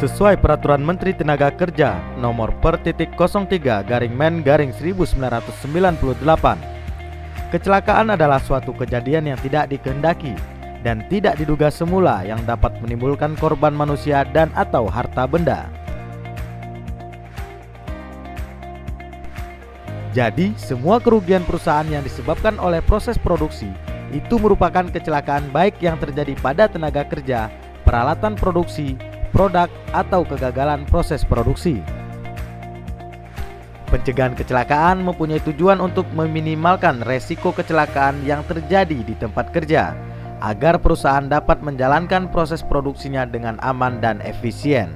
Sesuai Peraturan Menteri Tenaga Kerja Nomor Per-03-1998, kecelakaan adalah suatu kejadian yang tidak dikehendaki dan tidak diduga semula yang dapat menimbulkan korban manusia dan atau harta benda. Jadi, semua kerugian perusahaan yang disebabkan oleh proses produksi itu merupakan kecelakaan baik yang terjadi pada tenaga kerja, peralatan produksi, produk, atau kegagalan proses produksi. Pencegahan kecelakaan mempunyai tujuan untuk meminimalkan resiko kecelakaan yang terjadi di tempat kerja, agar perusahaan dapat menjalankan proses produksinya dengan aman dan efisien.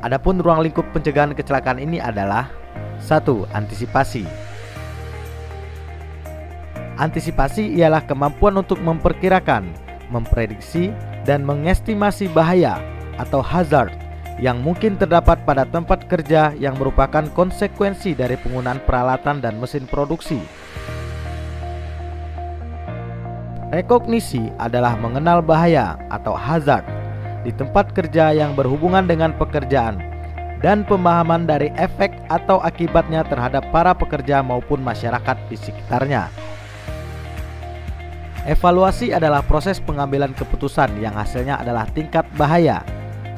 Adapun ruang lingkup pencegahan kecelakaan ini adalah 1. Antisipasi. Antisipasi ialah kemampuan untuk memperkirakan, memprediksi, dan mengestimasi bahaya atau hazard yang mungkin terdapat pada tempat kerja yang merupakan konsekuensi dari penggunaan peralatan dan mesin produksi. Rekognisi adalah mengenal bahaya atau hazard di tempat kerja yang berhubungan dengan pekerjaan dan pemahaman dari efek atau akibatnya terhadap para pekerja maupun masyarakat di sekitarnya. Evaluasi adalah proses pengambilan keputusan yang hasilnya adalah tingkat bahaya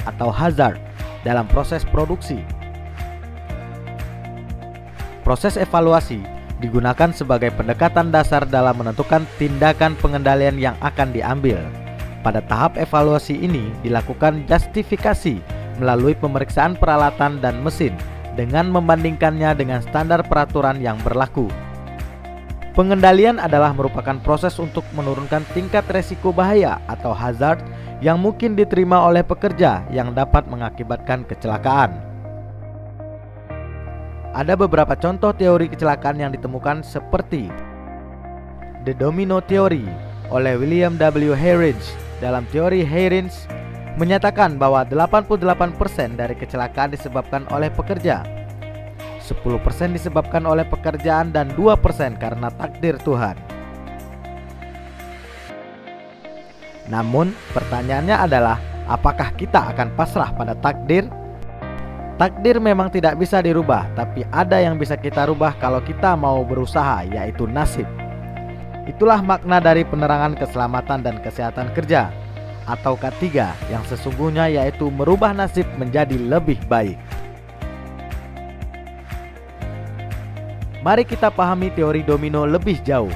atau hazard dalam proses produksi. Proses evaluasi digunakan sebagai pendekatan dasar dalam menentukan tindakan pengendalian yang akan diambil. Pada tahap evaluasi ini dilakukan justifikasi melalui pemeriksaan peralatan dan mesin dengan membandingkannya dengan standar peraturan yang berlaku. Pengendalian adalah merupakan proses untuk menurunkan tingkat resiko bahaya atau hazard yang mungkin diterima oleh pekerja yang dapat mengakibatkan kecelakaan. Ada beberapa contoh teori kecelakaan yang ditemukan seperti The Domino Theory oleh William W. Hayridge. Dalam teori Hayridge menyatakan bahwa 88% dari kecelakaan disebabkan oleh pekerja, 10% disebabkan oleh pekerjaan, dan 2% karena takdir Tuhan. Namun, pertanyaannya adalah, apakah kita akan pasrah pada takdir? Takdir memang tidak bisa dirubah, tapi ada yang bisa kita rubah kalau kita mau berusaha, yaitu nasib. Itulah makna dari penerangan keselamatan dan kesehatan kerja, atau K3, yang sesungguhnya yaitu merubah nasib menjadi lebih baik. Mari kita pahami teori domino lebih jauh.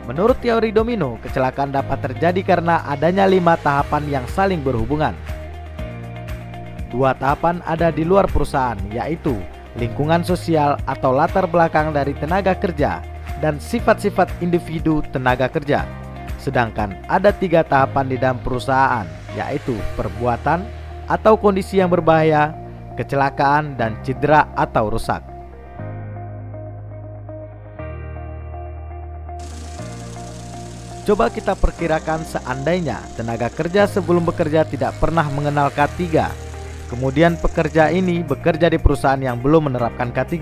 Menurut teori domino, kecelakaan dapat terjadi karena adanya 5 tahapan yang saling berhubungan. 2 tahapan ada di luar perusahaan, yaitu lingkungan sosial atau latar belakang dari tenaga kerja dan sifat-sifat individu tenaga kerja. Sedangkan ada 3 tahapan di dalam perusahaan, yaitu perbuatan atau kondisi yang berbahaya, kecelakaan, dan cedera atau rusak. Coba kita perkirakan seandainya tenaga kerja sebelum bekerja tidak pernah mengenal K3. Kemudian pekerja ini bekerja di perusahaan yang belum menerapkan K3.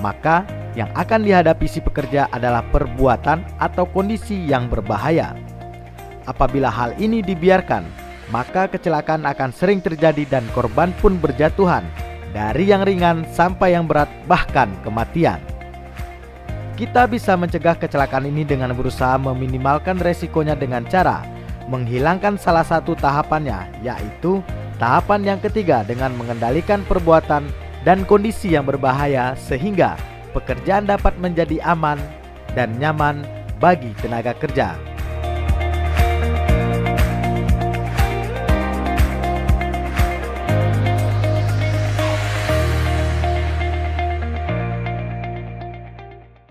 Maka yang akan dihadapi si pekerja adalah perbuatan atau kondisi yang berbahaya. Apabila hal ini dibiarkan, maka kecelakaan akan sering terjadi dan korban pun berjatuhan, dari yang ringan sampai yang berat, bahkan kematian. Kita bisa mencegah kecelakaan ini dengan berusaha meminimalkan resikonya dengan cara menghilangkan salah satu tahapannya, yaitu tahapan yang ketiga dengan mengendalikan perbuatan dan kondisi yang berbahaya sehingga pekerjaan dapat menjadi aman dan nyaman bagi tenaga kerja.